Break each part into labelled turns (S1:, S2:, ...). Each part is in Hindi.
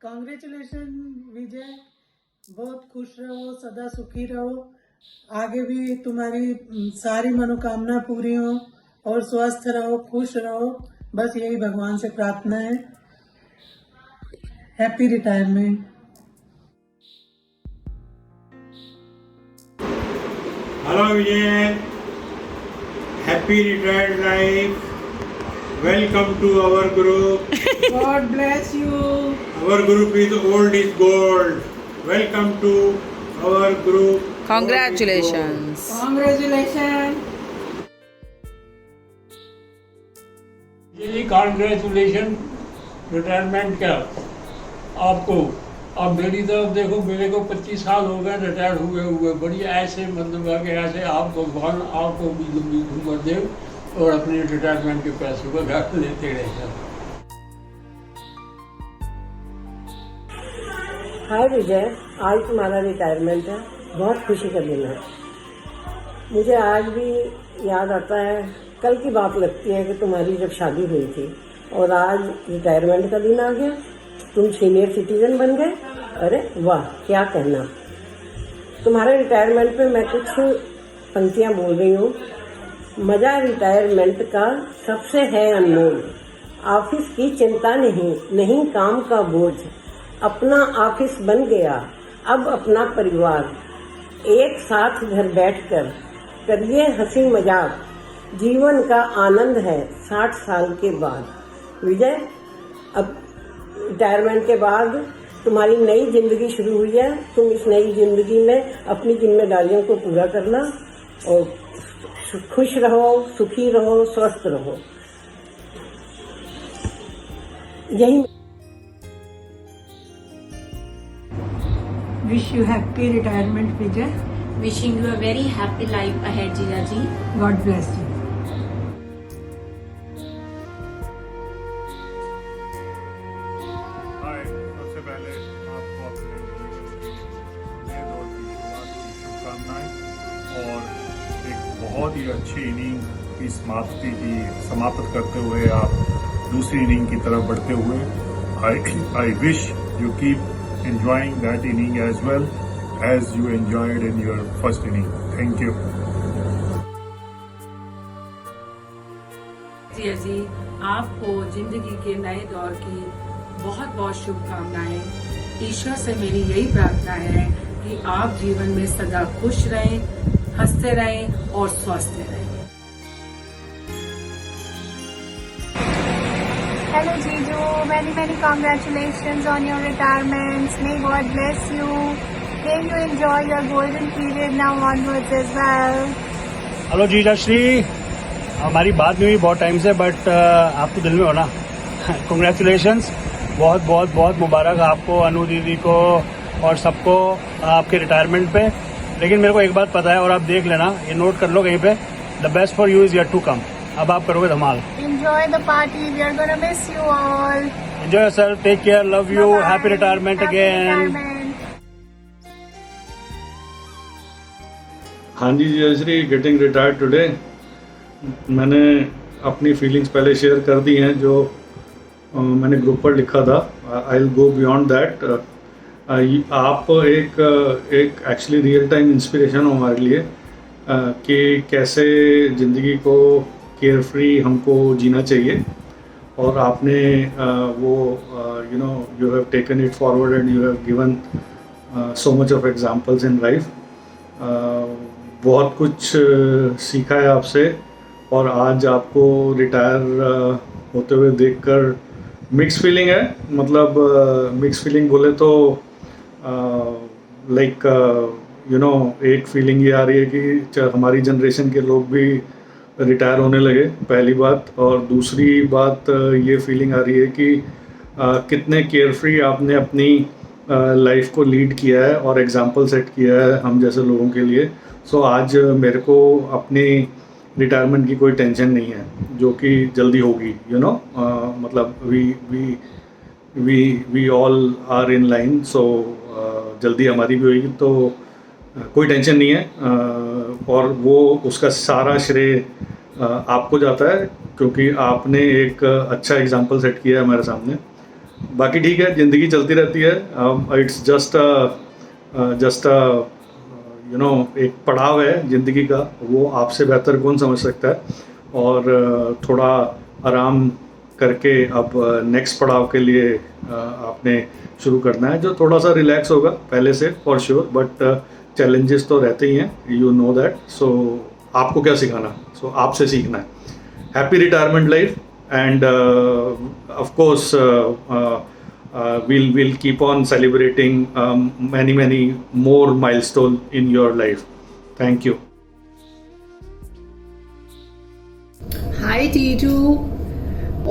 S1: कांग्रेचुलेशन विजय, बहुत खुश रहो, सदा सुखी रहो। आगे भी तुम्हारी सारी मनोकामना पूरी हो और स्वस्थ रहो, खुश रहो, बस यही भगवान से प्रार्थना है। Happy retirement.
S2: Hello Vijay, happy retired life, welcome to our group.
S1: God bless you.
S2: Our group is old is gold. Welcome to our group.
S3: Congratulations.
S1: Congratulations.
S4: जी कॉन्ग्रेचुलेशन रिटायरमेंट का आपको। अब मेरी तरफ देखो, मेरे को 25 साल हो गए रिटायर हुए बढ़िया। ऐसे मतलब है कि ऐसे आप भगवान आपको भी लंबी उम्र दे और अपने रिटायरमेंट के पैसों को घर लेते रहे।
S5: हाय विजय, आज तुम्हारा रिटायरमेंट है, बहुत खुशी का दिन है। मुझे आज भी याद आता है, कल की बात लगती है कि तुम्हारी जब शादी हुई थी और आज रिटायरमेंट का दिन आ गया, तुम सीनियर सिटीजन बन गए। अरे वाह, क्या कहना। तुम्हारे रिटायरमेंट पे मैं कुछ पंक्तियां बोल रही हूँ। मजा रिटायरमेंट का सबसे है अनमोल, ऑफिस की चिंता नहीं काम का बोझ, अपना ऑफिस बन गया अब अपना परिवार, एक साथ घर बैठकर करिए हंसी मजाक, जीवन का आनंद है 60 साल के बाद। विजय, अब रिटायरमेंट के बाद तुम्हारी नई जिंदगी शुरू हुई है। तुम इस नई जिंदगी में अपनी जिम्मेदारियों को पूरा करना और खुश रहो, सुखी रहो, स्वस्थ रहो। यही
S1: Wish you happy retirement, Vijay.
S6: Wishing you a very happy life ahead, Jira ji.
S1: God bless you.
S7: हाय, सबसे पहले आपको अपने जीवन के नए दौर की शुरुआत की शुभकामनाएं और एक बहुत ही अच्छी इनिंग की समाप्त करते हुए आप दूसरी इनिंग की तरफ बढ़ते हुए I wish you keep enjoying that inning as well as you enjoyed in your first inning. Thank you.
S6: जी आपको जिंदगी के नए दौर की बहुत बहुत शुभकामनाएं। ईश्वर से मेरी यही प्रार्थना है कि आप जीवन में सदा खुश रहें, हंसते रहें और स्वस्थ रहें।
S8: Hello Jiju, many congratulations on your retirement. May God bless you. May you enjoy your golden period now onwards as well.
S9: Hello जीजा श्री, हमारी बात नहीं हुई बहुत टाइम से, बट आप तो दिल में हो ना। कॉन्ग्रेचुलेशंस, बहुत बहुत बहुत मुबारक आपको, अनु दीदी को और सबको आपके रिटायरमेंट पे। लेकिन मेरे को एक बात पता है और आप देख लेना, ये नोट कर लो कहीं पे, the best for you is yet to come. अब आप करोगे धमाल।
S8: Enjoy the party. We are gonna miss you all.
S9: Enjoy yourself. Take care. Love you.
S8: Bye-bye.
S9: Happy retirement
S8: Happy
S9: again.
S8: retirement.
S10: हाँ जी जयश्री, गेटिंग रिटायर्ड टुडे। मैंने अपनी फीलिंग्स पहले शेयर कर दी हैं जो मैंने ग्रुप पर लिखा था। I will go beyond that. आप एक एक्चुअली रियल टाइम इंस्पिरेशन हो हमारे लिए कि कैसे ज़िंदगी को केयर फ्री हमको जीना चाहिए। और आपने वो you have taken it forward and you have given so much of examples in life. बहुत कुछ सीखा है आपसे और आज आपको रिटायर होते हुए देखकर मिक्स फीलिंग है। मतलब मिक्स फीलिंग बोले तो लाइक एक फीलिंग ये आ रही है कि हमारी जनरेशन के लोग भी रिटायर होने लगे, पहली बात। और दूसरी बात ये फीलिंग आ रही है कि कितने केयरफ्री आपने अपनी लाइफ को लीड किया है और एग्जाम्पल सेट किया है हम जैसे लोगों के लिए। सो आज मेरे को अपनी रिटायरमेंट की कोई टेंशन नहीं है, जो कि जल्दी होगी। मतलब we all are in line. So जल्दी हमारी भी होगी, तो कोई टेंशन नहीं है। और वो उसका सारा श्रेय आपको जाता है, क्योंकि आपने एक अच्छा एग्जाम्पल सेट किया है हमारे सामने। बाकी ठीक है, ज़िंदगी चलती रहती है। इट्स जस्ट यू नो एक पड़ाव है ज़िंदगी का, वो आपसे बेहतर कौन समझ सकता है। और थोड़ा आराम करके अब नेक्स्ट पड़ाव के लिए आपने शुरू करना है, जो थोड़ा सा रिलैक्स होगा पहले से फॉर श्योर, बट चैलेंजेस तो रहते ही हैं, यू नो दैट। सो आपको क्या सिखाना, सो आपसे सीखना है। Happy retirement life, end of course we'll keep on celebrating many more milestone in your life. Thank you.
S3: Hi Tiju,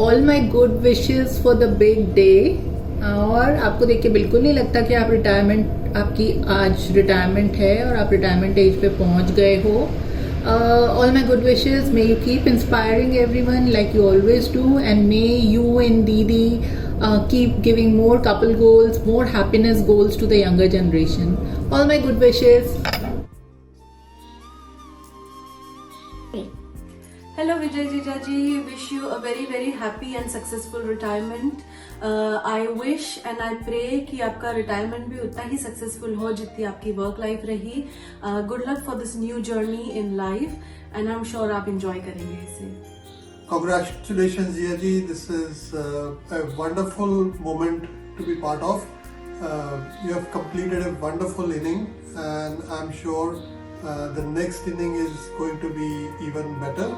S3: all my good wishes for the big day. और आपको देख के बिल्कुल नहीं लगता कि आपकी आज रिटायरमेंट है और आप रिटायरमेंट एज पे पहुंच गए हो। All my good wishes, may you keep inspiring everyone like you always do, and may you and Didi keep giving more couple goals, more happiness goals to the younger generation. All my good wishes.
S11: Hello Vijay Jija ji, wish you a very happy and successful retirement. I wish and I pray कि आपका retirement भी उतना ही successful हो जितनी आपकी work life रही. Good luck for this new journey in life, and I'm sure आप enjoy करेंगे इसे.
S12: Congratulations Jia ji, this is a wonderful moment to be part of. You have completed a wonderful inning, and I'm sure the next inning is going to be even better.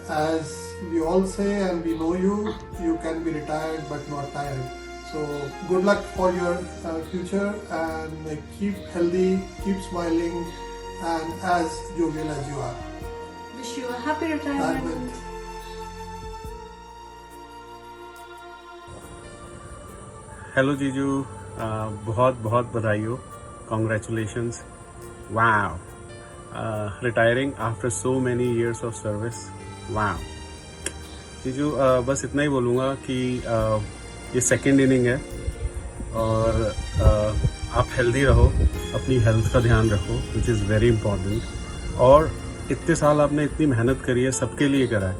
S12: As we all say and we know you can be retired but not tired. So good luck for your future, and keep healthy, keep smiling, and as jovial as you are.
S11: Wish you a happy retirement.
S9: Hello जीजू, बहुत बहुत बधाई हो, congratulations. Wow, retiring after so many years of service, wow. जीजू, बस इतना ही बोलूँगा कि ये सेकेंड इनिंग है, और आप हेल्दी रहो, अपनी हेल्थ का ध्यान रखो, विच इज़ वेरी इम्पॉर्टेंट। और इतने साल आपने इतनी मेहनत करी है, सबके लिए करा है,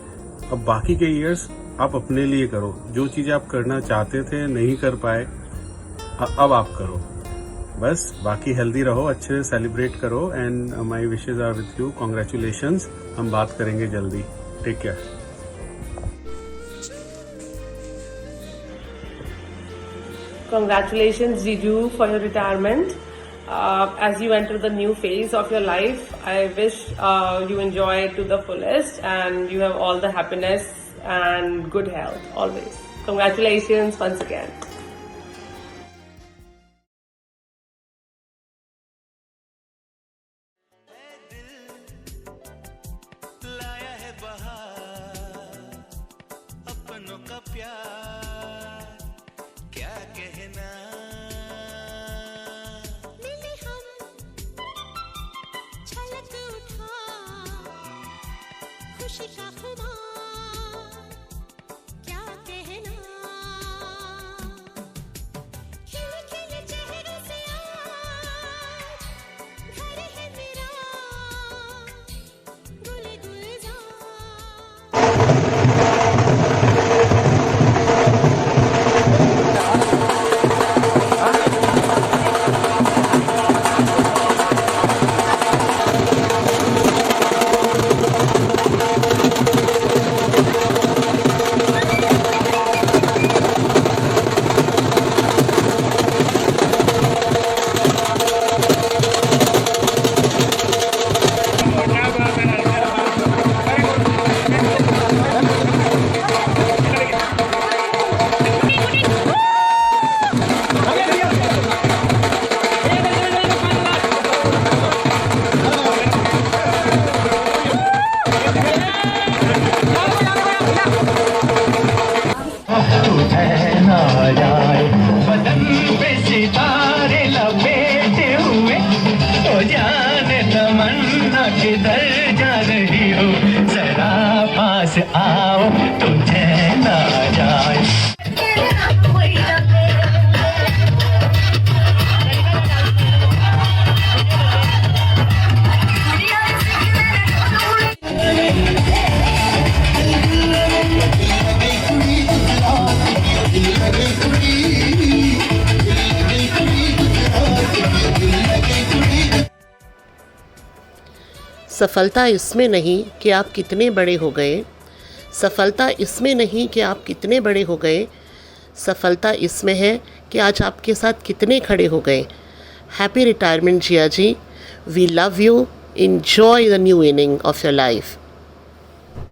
S9: अब बाकी के ईयर्स आप अपने लिए करो। जो चीज़ें आप करना चाहते थे नहीं कर पाए, अब आप करो बस। बाकी हेल्दी रहो, अच्छे से सेलिब्रेट करो, and my wishes are with you. Congratulations, हम बात करेंगे जल्दी। Take care.
S13: Congratulations Jiju for your retirement. As you enter the new phase of your life, I wish you enjoy it to the fullest, and you have all the happiness and good health always. Congratulations once again.
S14: खुशी का खुदा क्या कहना, खिले खिले चेहरों से आज घर है मेरा गुले गुलजार।
S15: सफलता इसमें नहीं कि आप कितने बड़े हो गए, सफलता इसमें नहीं कि आप कितने बड़े हो गए, सफलता इसमें है कि आज आपके साथ कितने खड़े हो गए। Happy retirement Jiya ji, we love you, enjoy the new inning of your life.